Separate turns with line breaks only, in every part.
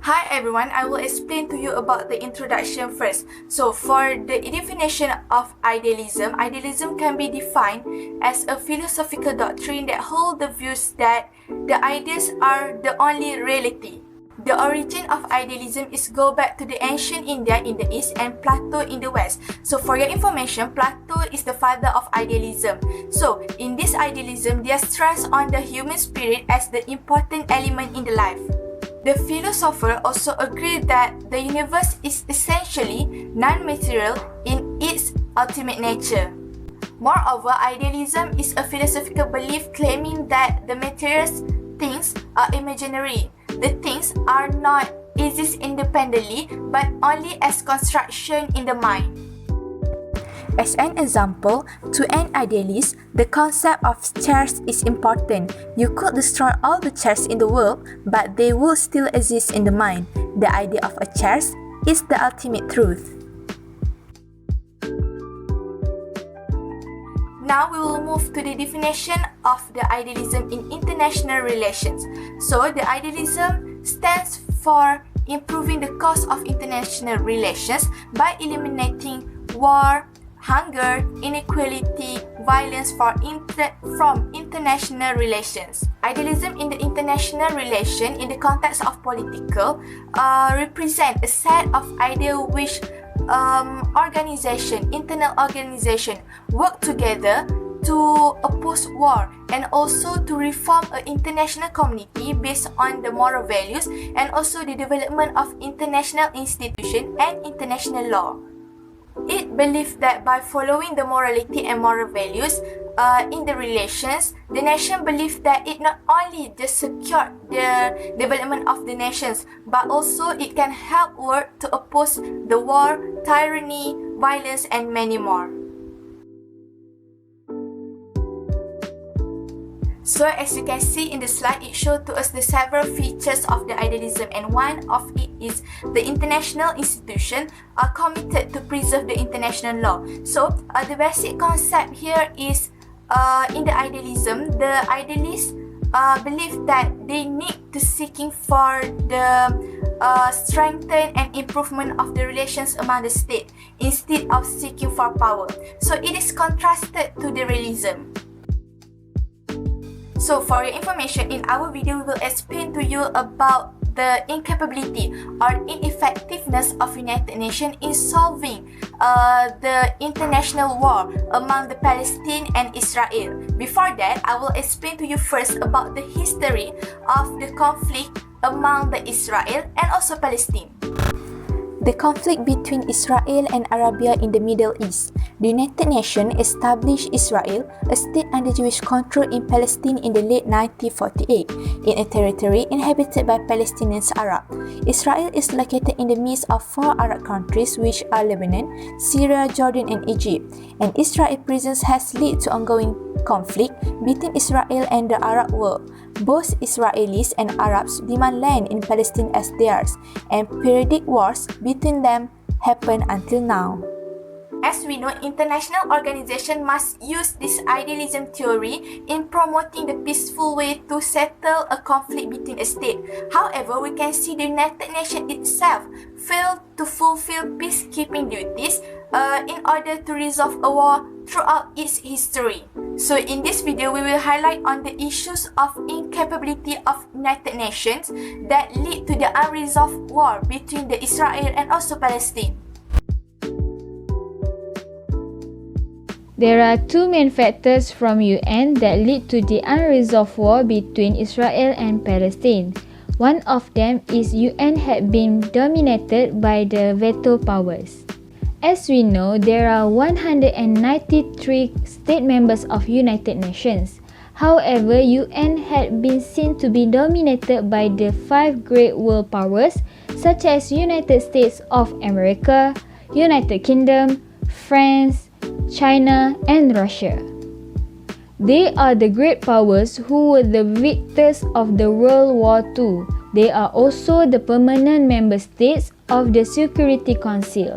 Hi everyone, I will explain to you about the introduction first. So for the definition of idealism, idealism can be defined as a philosophical doctrine that holds the views that the ideas are the only reality. The origin of idealism is go back to the ancient India in the east and Plato in the west. So for your information, Plato is the father of idealism. So in this idealism, they stress on the human spirit as the important element in the life. The philosopher also agreed that the universe is essentially non-material in its ultimate nature. Moreover, idealism is a philosophical belief claiming that the material things are imaginary. The things are not exist independently but only as construction in the mind. As an example, to an idealist, the concept of chairs is important. You could destroy all the chairs in the world, but they will still exist in the mind. The idea of a chair is the ultimate truth. Now we will move to the definition of the idealism in international relations. So the idealism stands for improving the cause of international relations by eliminating war, hunger, inequality, violence from international relations. Idealism in the international relation in the context of political represent a set of ideas which internal organization work together to oppose war and also to reform an international community based on the moral values and also the development of international institutions and international law. It believes that by following the morality and moral values in the relations, the nation believes that it not only just secure the development of the nations, but also it can help work to oppose the war, tyranny, violence, and many more. So as you can see in the slide, it shows to us the several features of the idealism, and one of it is the international institution are committed to preserve the international law. So the basic concept here is in the idealism, the idealists believe that they need to seeking for the strengthen and improvement of the relations among the state instead of seeking for power. So it is contrasted to the realism. So for your information, in our video, we will explain to you about the incapability or ineffectiveness of United Nations in solving the international war among the Palestine and Israel. Before that, I will explain to you first about the history of the conflict among the Israel and also Palestine. The conflict between Israel and Arabia in the Middle East. The United Nations established Israel, a state under Jewish control in Palestine in the late 1948, in a territory inhabited by Palestinian Arabs. Israel is located in the midst of four Arab countries which are Lebanon, Syria, Jordan and Egypt, and Israel's presence has led to ongoing conflict between Israel and the Arab world. Both Israelis and Arabs demand land in Palestine as theirs, and periodic wars between them happen until now. As we know, international organizations must use this idealism theory in promoting the peaceful way to settle a conflict between a state. However, we can see the United Nations itself failed to fulfill peacekeeping duties in order to resolve a war throughout its history. So in this video, we will highlight on the issues of incapability of United Nations that lead to the unresolved war between the Israel and also Palestine.
There are two main factors from UN that lead to the unresolved war between Israel and Palestine. One of them is UN had been dominated by the veto powers. As we know, there are 193 state members of United Nations. However, UN had been seen to be dominated by the five great world powers such as United States of America, United Kingdom, France, China, and Russia. They are the great powers who were the victors of the World War II. They are also the permanent member states of the Security Council.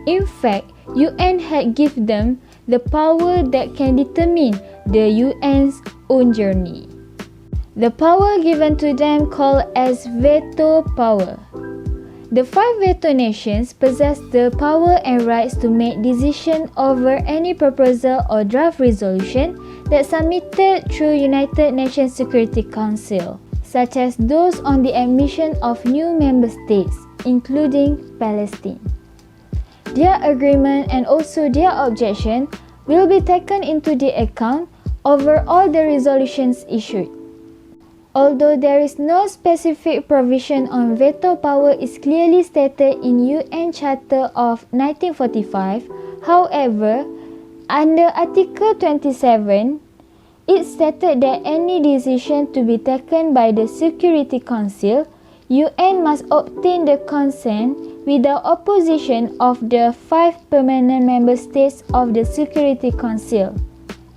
In fact, UN had given them the power that can determine the UN's own journey. The power given to them called as veto power. The 5 veto nations possess the power and rights to make decisions over any proposal or draft resolution that's submitted through United Nations Security Council, such as those on the admission of new member states, including Palestine. Their agreement and also their objection will be taken into the account over all the resolutions issued. Although there is no specific provision on veto power is clearly stated in UN Charter of 1945, however, under Article 27, it stated that any decision to be taken by the Security Council, UN must obtain the consent without opposition of the 5 permanent member states of the Security Council.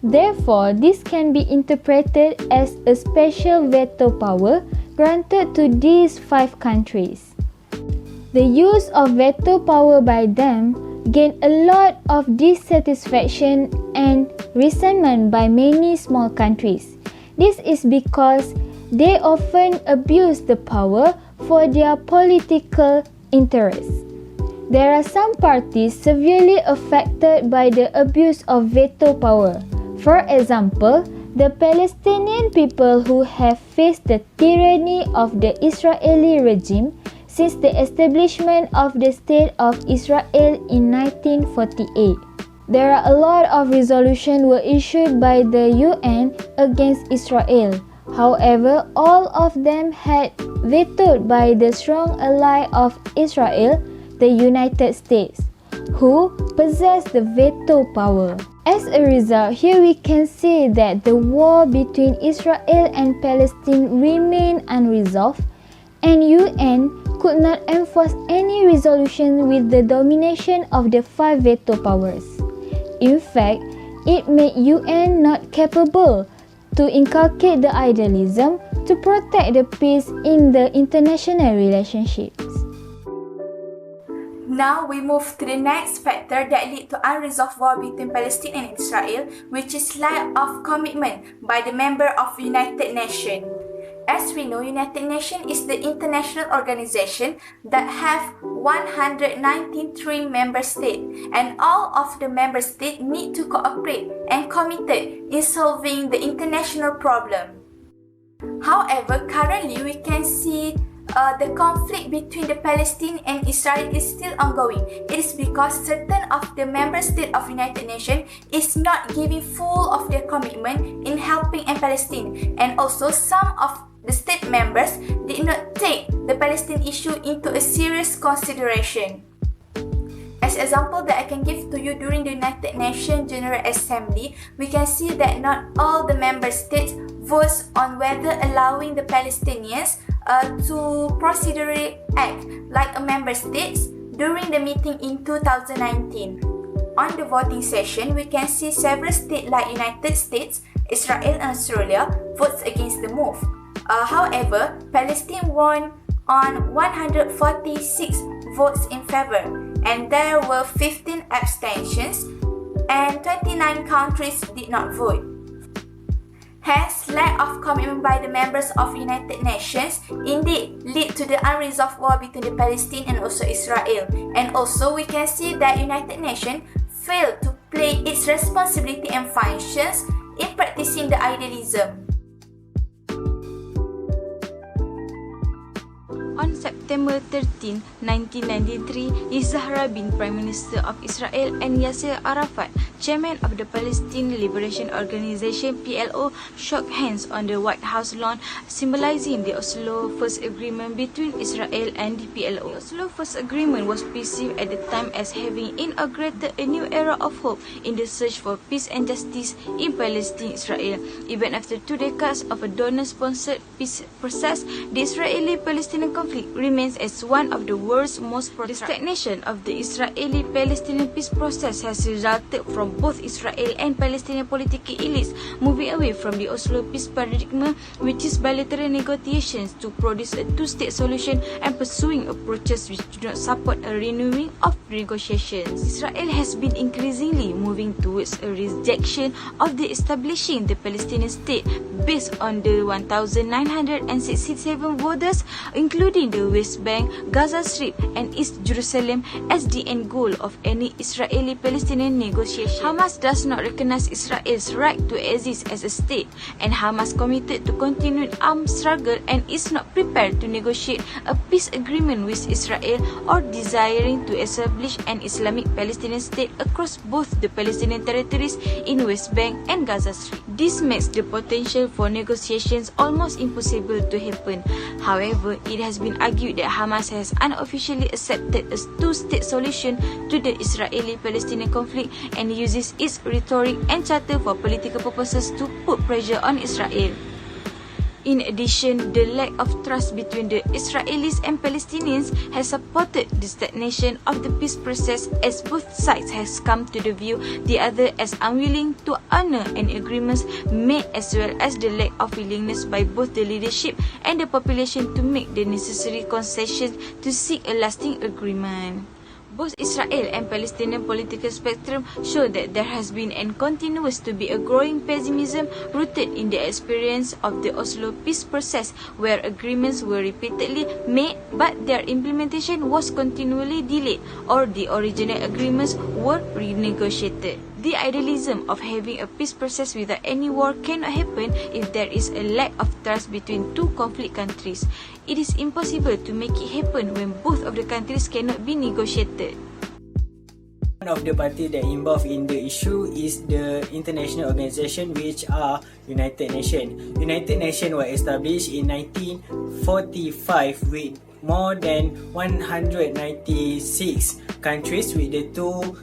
Therefore, this can be interpreted as a special veto power granted to these 5 countries. The use of veto power by them gained a lot of dissatisfaction and resentment by many small countries. This is because they often abuse the power for their political interests. There are some parties severely affected by the abuse of veto power. For example, the Palestinian people who have faced the tyranny of the Israeli regime since the establishment of the State of Israel in 1948. There are a lot of resolutions were issued by the UN against Israel. However, all of them had vetoed by the strong ally of Israel, the United States, who possess the veto power. As a result, here we can see that the war between Israel and Palestine remained unresolved, and UN could not enforce any resolution with the domination of the 5 veto powers. In fact, it made UN not capable to inculcate the idealism to protect the peace in the international relationships.
Now we move to the next factor that lead to unresolved war between Palestine and Israel, which is lack of commitment by the member of United Nations. As we know, United Nations is the international organization that have 193 member states, and all of the member states need to cooperate and committed in solving the international problem. However, currently we can see the conflict between the Palestine and Israel is still ongoing. It is because certain of the member states of United Nations is not giving full of their commitment in helping Palestine, and also some of the state members did not take the Palestine issue into a serious consideration. As example that I can give to you, during the United Nations General Assembly, we can see that not all the member states votes on whether allowing the Palestinians to procedurally act like a member states during the meeting in 2019. On the voting session, we can see several states like United States, Israel and Australia votes against the move. However, Palestine won on 146 votes in favor, and there were 15 abstentions and 29 countries did not vote. Hence, lack of commitment by the members of United Nations indeed lead to the unresolved war between the Palestine and also Israel. And also we can see that United Nations failed to play its responsibility and functions in practicing the idealism.
On September 13, 1993, Yitzhak Rabin, Prime Minister of Israel, and Yasser Arafat, Chairman of the Palestine Liberation Organization (PLO), shook hands on the White House lawn, symbolizing the Oslo First Agreement between Israel and the PLO. The Oslo First Agreement was perceived at the time as having inaugurated a new era of hope in the search for peace and justice in Palestine-Israel. Even after 2 decades of a donor-sponsored peace process, the Israeli-Palestinian conflict remains as one of the world's most protracted. The stagnation of the Israeli-Palestinian peace process has resulted from both Israel and Palestinian political elites moving away from the Oslo peace paradigm, which is bilateral negotiations to produce a two-state solution, and pursuing approaches which do not support a renewing of negotiations. Israel has been increasingly moving towards a rejection of the establishing the Palestinian state based on the 1,967 borders, including including the West Bank, Gaza Strip, and East Jerusalem as the end goal of any Israeli-Palestinian negotiation. Hamas does not recognize Israel's right to exist as a state, and Hamas committed to continued armed struggle and is not prepared to negotiate a peace agreement with Israel or desiring to establish an Islamic Palestinian state across both the Palestinian territories in West Bank and Gaza Strip. This makes the potential for negotiations almost impossible to happen. However, it has been argued that Hamas has unofficially accepted a two-state solution to the Israeli-Palestinian conflict and uses its rhetoric and charter for political purposes to put pressure on Israel. In addition, the lack of trust between the Israelis and Palestinians has supported the stagnation of the peace process, as both sides has come to the view the other as unwilling to honor any agreements made, as well as the lack of willingness by both the leadership and the population to make the necessary concessions to seek a lasting agreement. Both Israel and Palestinian political spectrum show that there has been and continues to be a growing pessimism rooted in the experience of the Oslo peace process, where agreements were repeatedly made but their implementation was continually delayed, or the original agreements were renegotiated. The idealism of having a peace process without any war cannot happen if there is a lack of trust between two conflict countries. It is impossible to make it happen when both of the countries cannot be negotiated.
One of the parties that involved in the issue is the international organization, which are United Nations. United Nations was established in 1945 with more than 196 countries, with the two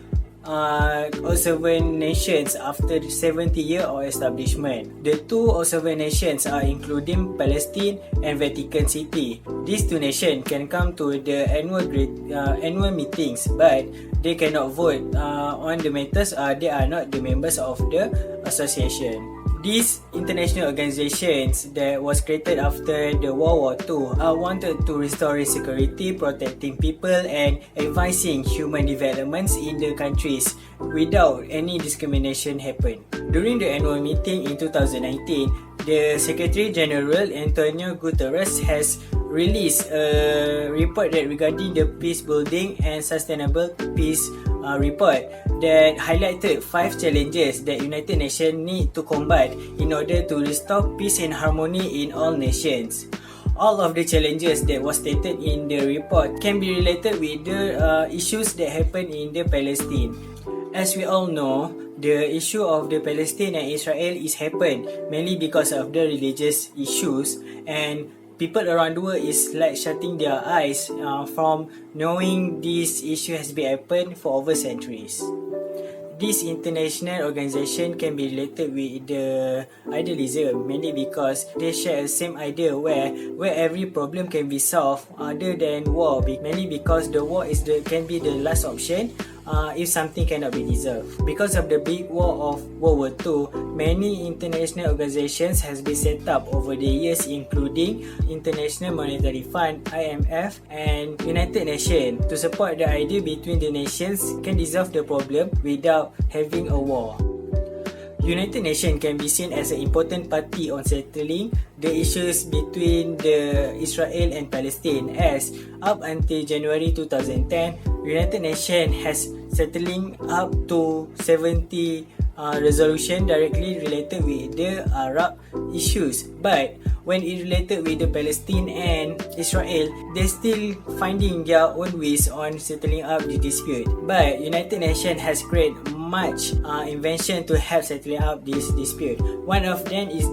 observant nations after 70 years of establishment. The two observant nations are including Palestine and Vatican City. These two nations can come to the annual meetings, but they cannot vote on the matters. They are not the members of the association. These international organizations that was created after the World War II wanted to restore security, protecting people and advancing human developments in the countries without any discrimination happen. During the annual meeting in 2019, the Secretary General Antonio Guterres has released a report that regarding the peace building and sustainable peace report that highlighted 5 challenges that United Nations need to combat in order to restore peace and harmony in all nations. All of the challenges that was stated in the report can be related with the issues that happen in the Palestine. As we all know, the issue of the Palestine and Israel is happened mainly because of the religious issues, and people around the world is like shutting their eyes from knowing this issue has been happened for over centuries. This international organization can be related with the idealism mainly because they share the same idea where every problem can be solved other than war, mainly because the war can be the last option if something cannot be resolved. Because of the big war of World War II, many international organizations has been set up over the years, including International Monetary Fund (IMF) and United Nations, to support the idea between the nations can resolve the problem without having a war. United Nations can be seen as an important party on settling the issues between the Israel and Palestine, as up until January 2010, United Nations has settling up to 70 resolution directly related with the Arab issues. But when it related with the Palestine and Israel, they still finding their own ways on settling up the dispute. But United Nations has created much invention to help settling up this dispute. One of them is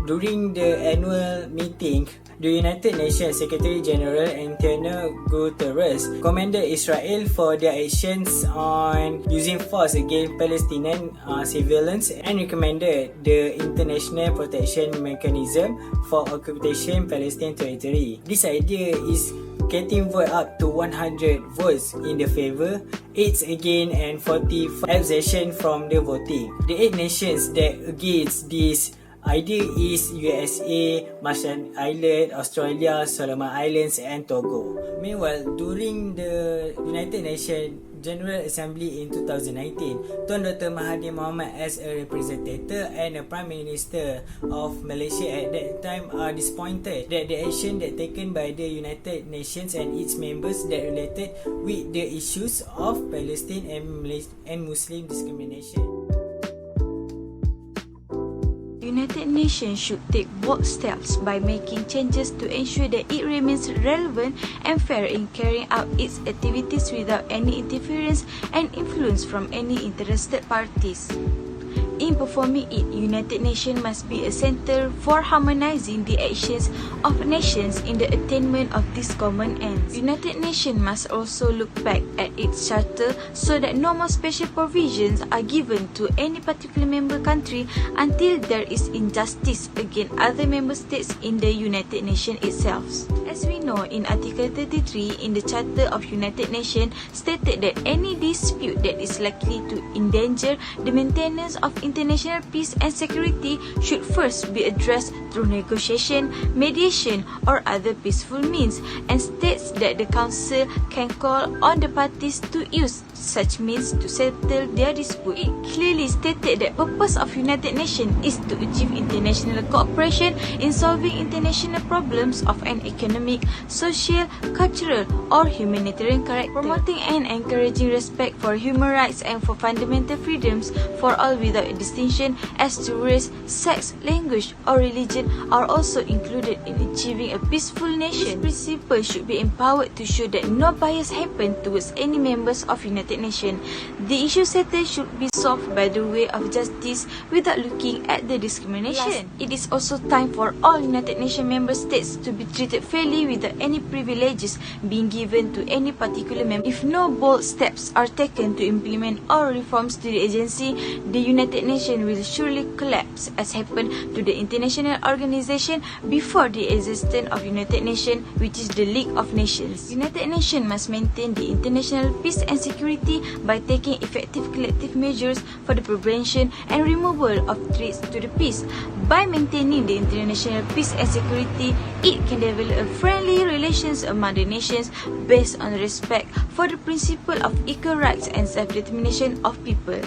during the annual meeting, the United Nations Secretary General Antonio Guterres commended Israel for their actions on using force against Palestinian civilians and recommended the International Protection Mechanism for Occupation Palestine Territory. This idea is getting vote up to 100 votes in the favor, 8 against and 45 abstention from the voting. The 8 nations that against this idea is USA, Marshall Islands, Australia, Solomon Islands and Togo. Meanwhile, during the United Nations General Assembly in 2019, Tun Dr. Mahathir Mohamad as a representative and a Prime Minister of Malaysia at that time are disappointed that the action that taken by the United Nations and its members that related with the issues of Palestine and Muslim discrimination.
United Nations should take bold steps by making changes to ensure that it remains relevant and fair in carrying out its activities without any interference and influence from any interested parties. In performing it, United Nations must be a center for harmonizing the actions of nations in the attainment of these common ends. United Nations must also look back at its charter so that no more special provisions are given to any particular member country until there is injustice against other member states in the United Nations itself. As we know, in Article 33 in the Charter of United Nations stated that any dispute that is likely to endanger the maintenance of international peace and security should first be addressed through negotiation, mediation, or other peaceful means, and states that the Council can call on the parties to use such means to settle their dispute. It clearly stated that purpose of United Nations is to achieve international cooperation in solving international problems of an economic, social, cultural, or humanitarian character, promoting and encouraging respect for human rights and for fundamental freedoms for all without a distinction as to race, sex, language, or religion are also included in achieving a peaceful nation. These principles should be empowered to show that no bias happen towards any members of United Nations. The issue settled should be solved by the way of justice without looking at the discrimination. It is also time for all United Nations member states to be treated fairly without any privileges being given to any particular member. If no bold steps are taken to implement all reforms to the agency, the United Nations will surely collapse, as happened to the international organization before the existence of United Nations, which is the League of Nations. United Nations must maintain the international peace and security by taking effective collective measures for the prevention and removal of threats to the peace. By maintaining the international peace and security, it can develop friendly relations among the nations based on respect for the principle of equal rights and self-determination of people.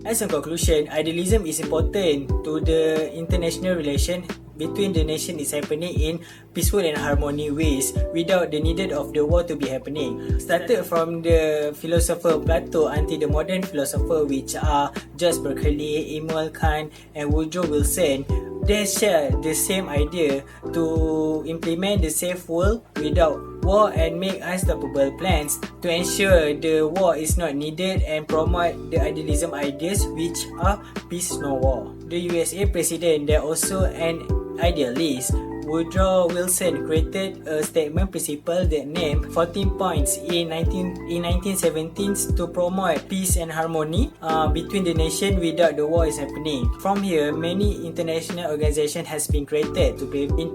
As a conclusion, idealism is important to the international relation between the nation is happening in peaceful and harmonious ways without the needed of the war to be happening. Started from the philosopher Plato until the modern philosopher which are George Berkeley, Immanuel Kant and Woodrow Wilson, they share the same idea to implement the safe world without war and make unstoppable plans to ensure the war is not needed and promote the idealism ideas which are peace no war. The USA president, they also an idealist. Woodrow Wilson created a statement principle that named 14 points in 1917 to promote peace and harmony between the nation without the war is happening. From here, many international organizations has been created to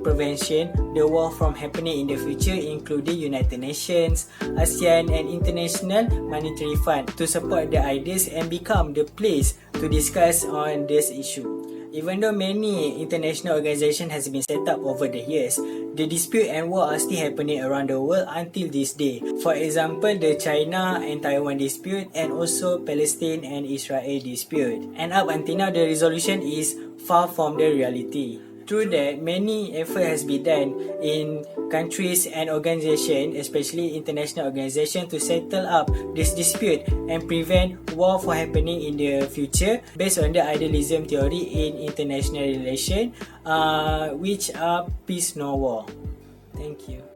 prevention the war from happening in the future, including United Nations, ASEAN and International Monetary Fund to support the ideas and become the place to discuss on this issue. Even though many international organizations has been set up over the years, the dispute and war are still happening around the world until this day. For example, the China and Taiwan dispute and also Palestine and Israel dispute. And up until now, the resolution is far from the reality. Through that, many effort has been done in countries and organizations, especially international organizations, to settle up this dispute and prevent war from happening in the future based on the idealism theory in international relations, which are peace no war. Thank you.